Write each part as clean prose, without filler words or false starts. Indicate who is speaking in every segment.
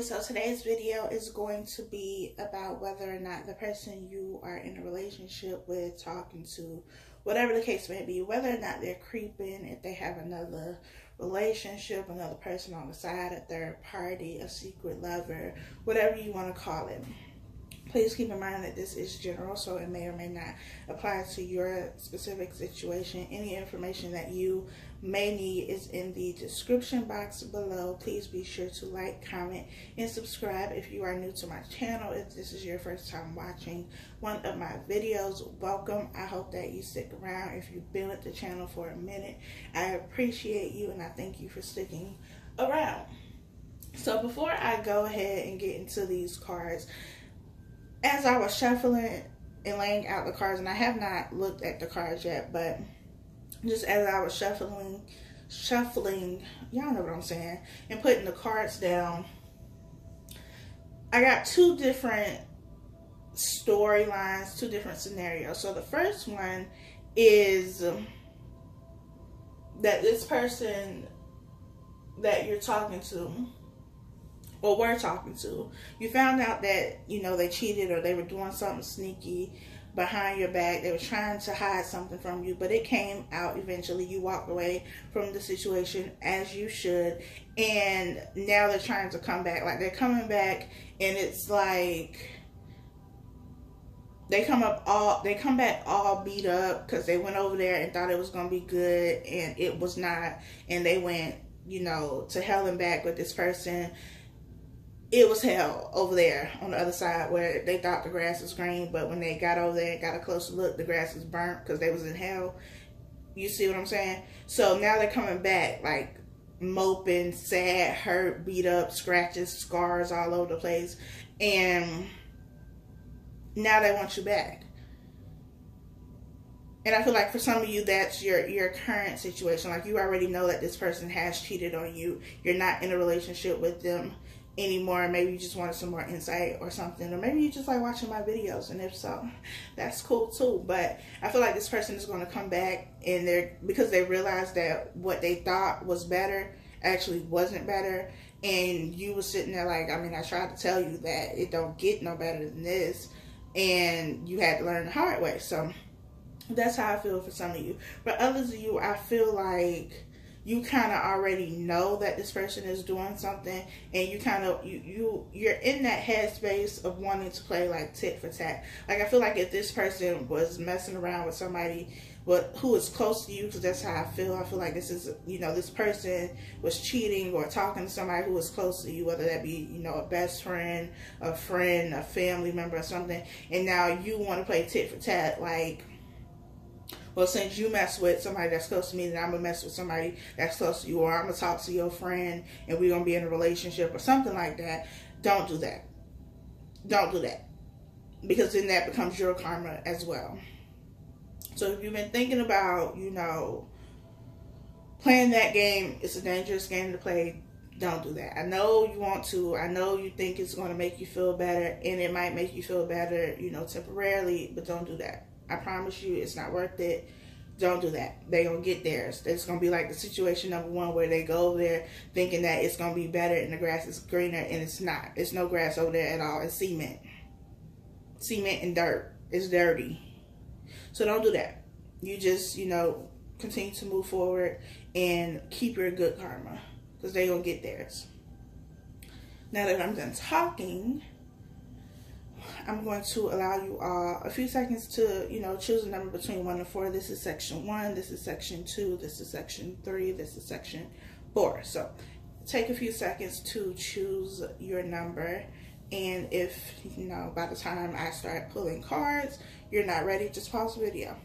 Speaker 1: family. So today's video is going to be about whether or not the person you are in a relationship with, talking to, whatever the case may be, whether or not they're creeping, if they have another relationship, another person on the side, a third party, a secret lover, whatever you want to call it. Please keep in mind that this is general, so it may or may not apply to your specific situation. Any information that you may need is in the description box below. Please be sure to like, comment, and subscribe if you are new to my channel. If this is your first time watching one of my videos, welcome. I hope that you stick around. If you've been with the channel for a minute, I appreciate you and I thank you for sticking around. So before I go ahead and get into these cards, as I was shuffling and laying out the cards, and I have not looked at the cards yet, but just as I was shuffling, y'all know what I'm saying, and putting the cards down, I got two different storylines, two different scenarios. So the first one is that this person that you're talking to, or were talking to, you found out that, you know, they cheated or they were doing something sneaky behind your back. They were trying to hide something from you, but it came out eventually. You walked away from the situation as you should, and now they're trying to come back. Like, they're coming back, and it's like they come back all beat up because they went over there and thought it was gonna be good, and it was not. And they went, you know, to hell and back with this person. It was hell over there on the other side where they thought the grass was green, but when they got over there and got a closer look, the grass was burnt because they was in hell. You see what I'm saying? So now they're coming back like moping, sad, hurt, beat up, scratches, scars all over the place, and now they want you back. And I feel like for some of you, that's your current situation. Like, you already know that this person has cheated on you. You're not in a relationship with them anymore. Maybe you just wanted some more insight or something, or maybe you just like watching my videos, and if so, that's cool too. But I feel like this person is going to come back, and because they realized that what they thought was better actually wasn't better, and you were sitting there like, I mean, I tried to tell you that it don't get no better than this, and you had to learn the hard way. So that's how I feel for some of you. For others of you, I feel like you kind of already know that this person is doing something, and you kind of you're in that headspace of wanting to play like tit for tat. Like, I feel like if this person was messing around with somebody who is close to you, because that's how I feel like this is, you know, this person was cheating or talking to somebody who was close to you, whether that be, you know, a best friend, a family member or something, and now you want to play tit for tat, like, well, since you mess with somebody that's close to me, then I'm going to mess with somebody that's close to you, or I'm going to talk to your friend and we're going to be in a relationship or something like that. Don't do that. Don't do that. Because then that becomes your karma as well. So if you've been thinking about, you know, playing that game, it's a dangerous game to play. Don't do that. I know you want to. I know you think it's going to make you feel better, and it might make you feel better, you know, temporarily, but don't do that. I promise you, it's not worth it. Don't do that. They're going to get theirs. It's going to be like the situation number one, where they go over there thinking that it's going to be better and the grass is greener, and it's not. It's no grass over there at all. It's cement. Cement and dirt. It's dirty. So don't do that. You just, you know, continue to move forward and keep your good karma, because they're going to get theirs. Now that I'm done talking, I'm going to allow you all a few seconds to, you know, choose a number between 1 and 4. This is section 1, this is section 2, this is section 3, this is section 4. So take a few seconds to choose your number, and if, you know, by the time I start pulling cards, you're not ready, just pause the video.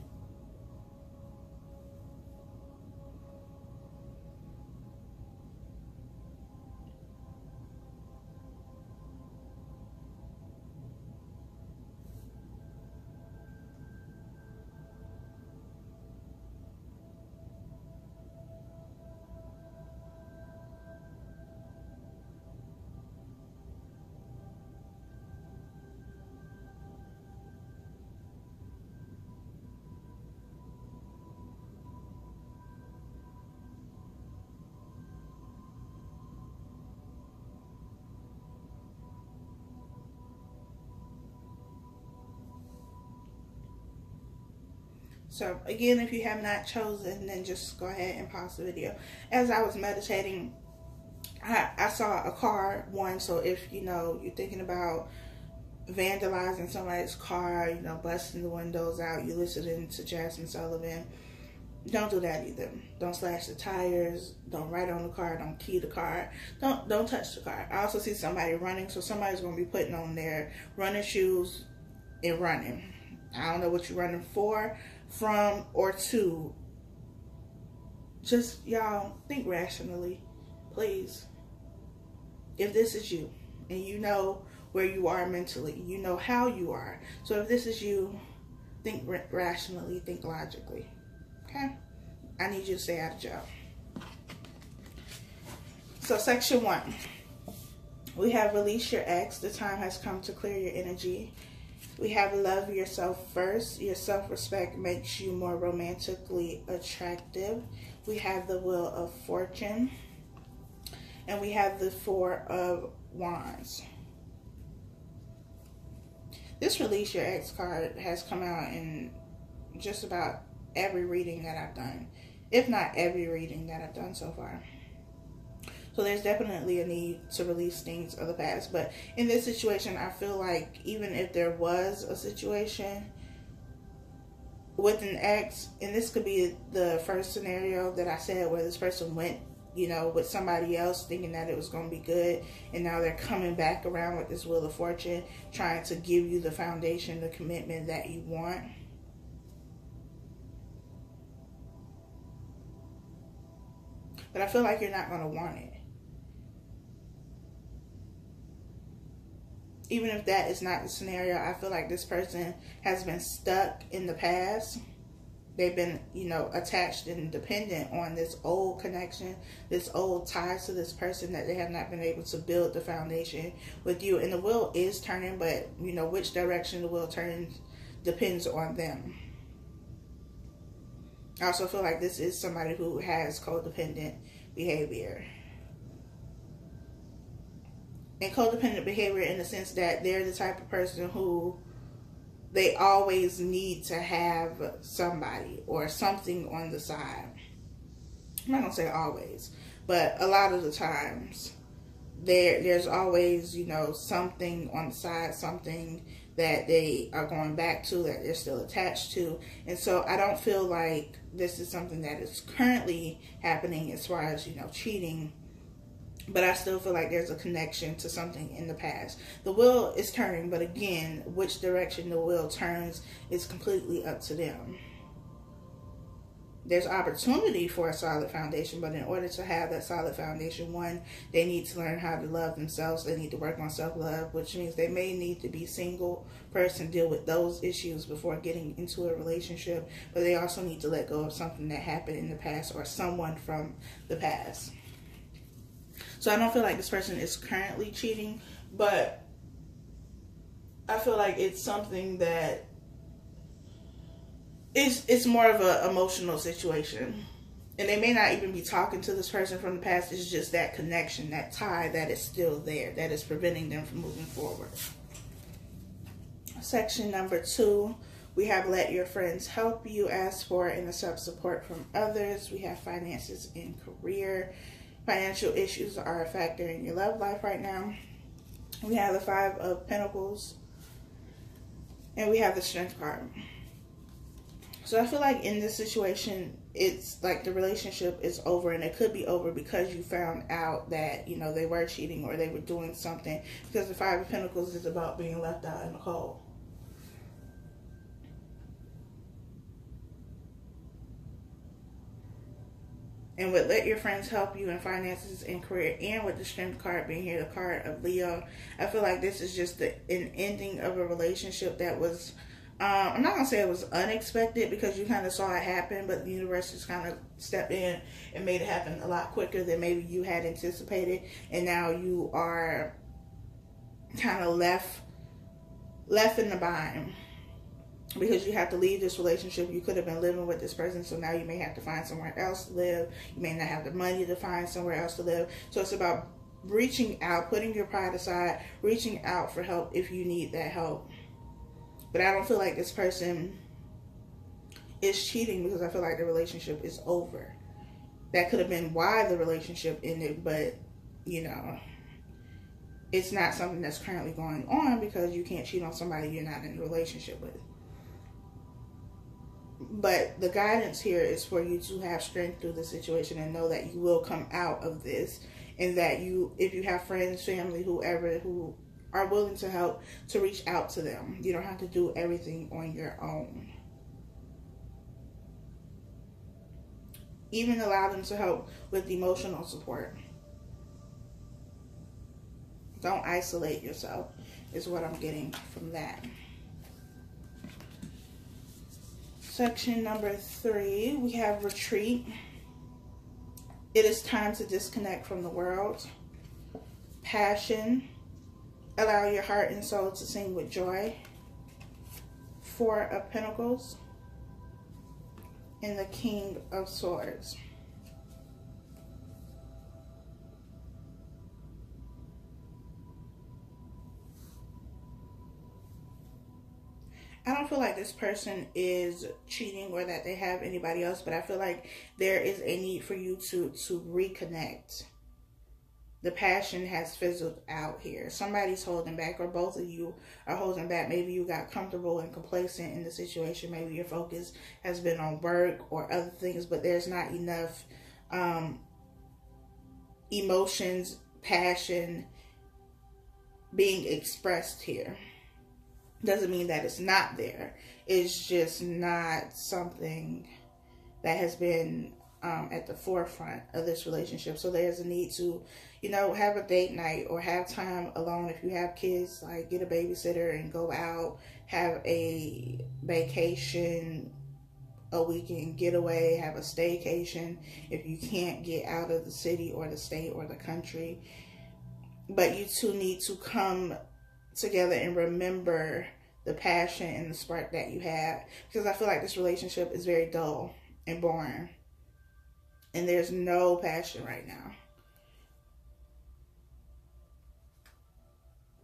Speaker 1: So again, if you have not chosen, then just go ahead and pause the video. As I was meditating, I saw a car, one, so if, you know, you're thinking about vandalizing somebody's car, you know, busting the windows out, you listening to Jasmine Sullivan, don't do that either. Don't slash the tires, don't write on the car, don't key the car, don't touch the car. I also see somebody running, so somebody's going to be putting on their running shoes and running. I don't know what you're running for, from, or to. Just, y'all, think rationally, please. If this is you, and you know where you are mentally, you know how you are. So if this is you, think rationally, think logically. Okay? I need you to stay out of jail. So section 1. We have release your ex. The time has come to clear your energy. We have love yourself first. Your self-respect makes you more romantically attractive. We have the Wheel of Fortune. And we have the Four of Wands. This Release Your Ex card has come out in just about every reading that I've done. If not every reading that I've done so far. So there's definitely a need to release things of the past. But in this situation, I feel like even if there was a situation with an ex, and this could be the first scenario that I said where this person went, you know, with somebody else thinking that it was going to be good, and now they're coming back around with this Wheel of Fortune, trying to give you the foundation, the commitment that you want. But I feel like you're not going to want it. Even if that is not the scenario, I feel like this person has been stuck in the past. They've been, you know, attached and dependent on this old connection, this old ties to this person, that they have not been able to build the foundation with you. And the wheel is turning, but, you know, which direction the wheel turns depends on them. I also feel like this is somebody who has codependent behavior. And codependent behavior in the sense that they're the type of person who they always need to have somebody or something on the side. I'm not going to say always, but a lot of the times there's always, you know, something on the side, something that they are going back to, that they're still attached to. And so I don't feel like this is something that is currently happening as far as, you know, cheating. But I still feel like there's a connection to something in the past. The wheel is turning, but again, which direction the wheel turns is completely up to them. There's opportunity for a solid foundation, but in order to have that solid foundation, one, they need to learn how to love themselves. They need to work on self-love, which means they may need to be single first and deal with those issues before getting into a relationship. But they also need to let go of something that happened in the past or someone from the past. So I don't feel like this person is currently cheating, but I feel like it's something that it's more of an emotional situation. And they may not even be talking to this person from the past. It's just that connection, that tie that is still there, that is preventing them from moving forward. Section number 2, we have let your friends help you, ask for and accept support from others. We have finances and career. Financial issues are a factor in your love life right now. We have the 5 of Pentacles. And we have the Strength card. So I feel like in this situation, it's like the relationship is over, and it could be over because you found out that, you know, they were cheating or they were doing something. Because the 5 of Pentacles is about being left out in the cold. And with let your friends help you in finances and career, and with the Strength card being here, the card of Leo, I feel like this is just an ending of a relationship that was, I'm not going to say it was unexpected because you kind of saw it happen, but the universe just kind of stepped in and made it happen a lot quicker than maybe you had anticipated. And now you are kind of left in the bind. Because you have to leave this relationship. You could have been living with this person, so now you may have to find somewhere else to live. You may not have the money to find somewhere else to live. So it's about reaching out, putting your pride aside, reaching out for help if you need that help. But I don't feel like this person is cheating, because I feel like the relationship is over. That could have been why the relationship ended, but, you know, it's not something that's currently going on, because you can't cheat on somebody you're not in a relationship with. But the guidance here is for you to have strength through the situation and know that you will come out of this, and that you, if you have friends, family, whoever who are willing to help, to reach out to them. You don't have to do everything on your own. Even allow them to help with emotional support. Don't isolate yourself, is what I'm getting from that. Section number 3, we have retreat. It is time to disconnect from the world. Passion. Allow your heart and soul to sing with joy. 4 of Pentacles. And the King of Swords. I don't feel like this person is cheating or that they have anybody else, but I feel like there is a need for you to reconnect. The passion has fizzled out here. Somebody's holding back, or both of you are holding back. Maybe you got comfortable and complacent in the situation. Maybe your focus has been on work or other things, but there's not enough emotions, passion being expressed here. Doesn't mean that it's not there. It's just not something that has been at the forefront of this relationship. So there's a need to, you know, have a date night or have time alone. If you have kids, like, get a babysitter and go out, have a vacation, a weekend getaway, have a staycation if you can't get out of the city or the state or the country. But you two need to come together and remember the passion and the spark that you have, because I feel like this relationship is very dull and boring, and there's no passion right now.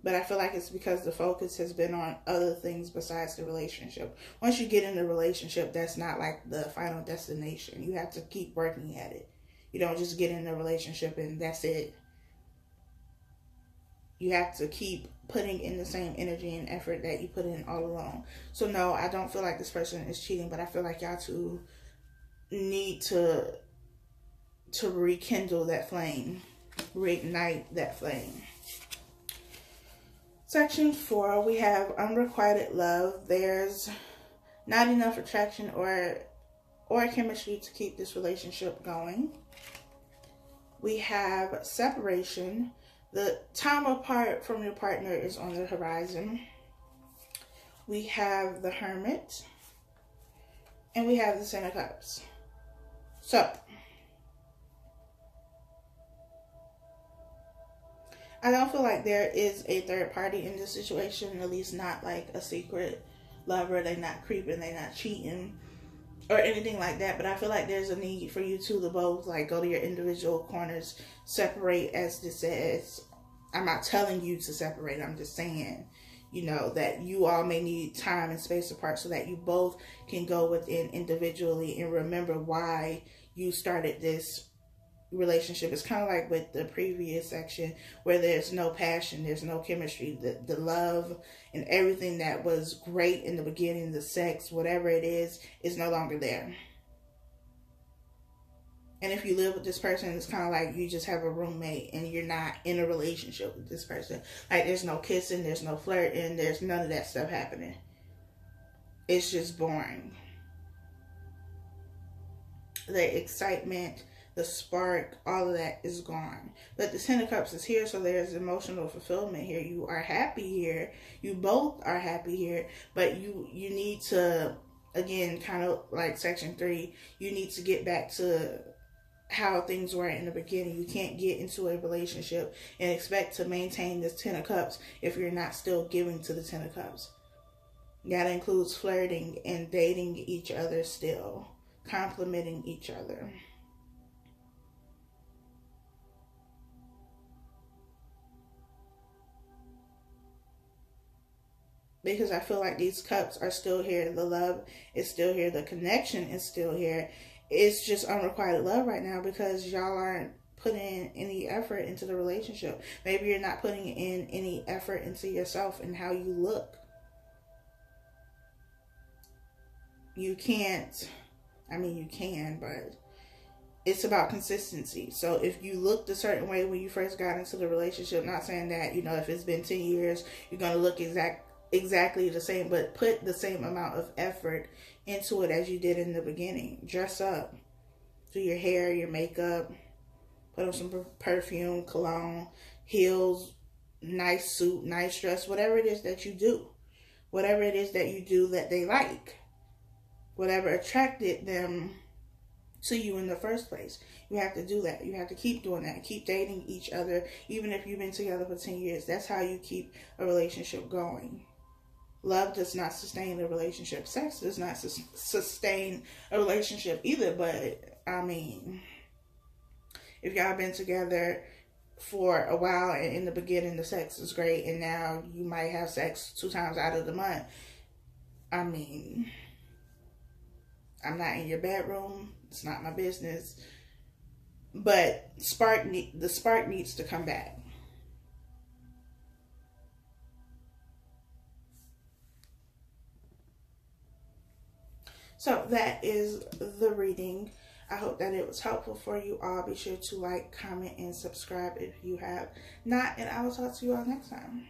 Speaker 1: But I feel like it's because the focus has been on other things besides the relationship. Once you get in the relationship, that's not like the final destination. You have to keep working at it. You don't just get in the relationship and that's it. You have to keep putting in the same energy and effort that you put in all along. So no, I don't feel like this person is cheating, but I feel like y'all two need to rekindle that flame, reignite that flame. Section 4, we have unrequited love. There's not enough attraction or chemistry to keep this relationship going. We have separation. The time apart from your partner is on the horizon. We have the Hermit. And we have the Ten of Cups. So, I don't feel like there is a third party in this situation, at least not like a secret lover. They're not creeping, they're not cheating or anything like that. But I feel like there's a need for you two to both like go to your individual corners, separate, as this says. I'm not telling you to separate. I'm just saying, you know, that you all may need time and space apart so that you both can go within individually and remember why you started this relationship. It's kind of like with the previous section where there's no passion, there's no chemistry, the love and everything that was great in the beginning, the sex, whatever it is no longer there. And if you live with this person, it's kind of like you just have a roommate and you're not in a relationship with this person. Like, there's no kissing, there's no flirting, there's none of that stuff happening. It's just boring. The excitement, the spark, all of that is gone. But the Ten of Cups is here, so there's emotional fulfillment here. You are happy here. You both are happy here. But you need to, again, kind of like section 3, you need to get back to how things were in the beginning. You can't get into a relationship and expect to maintain this Ten of Cups if you're not still giving to the Ten of Cups. That includes flirting and dating each other still, complimenting each other. because I feel like these cups are still here. The love is still here. The connection is still here. It's just unrequited love right now because y'all aren't putting any effort into the relationship. Maybe you're not putting in any effort into yourself and how you look. You can't, I mean, you can, but it's about consistency. So if you looked a certain way when you first got into the relationship, not saying that, you know, if it's been 10 years, you're going to look exactly the same, but put the same amount of effort into it as you did in the beginning. Dress up. Do your hair, your makeup. Put on some perfume, cologne, heels, nice suit, nice dress, whatever it is that you do. Whatever it is that you do that they like. Whatever attracted them to you in the first place. You have to do that. You have to keep doing that. Keep dating each other, even if you've been together for 10 years. That's how you keep a relationship going. Love does not sustain a relationship. Sex does not sustain a relationship either. But, I mean, if y'all been together for a while and in the beginning the sex is great and now you might have sex 2 times out of the month, I mean, I'm not in your bedroom. It's not my business. But the spark needs to come back. So that is the reading. I hope that it was helpful for you all. Be sure to like, comment, and subscribe if you have not. And I will talk to you all next time.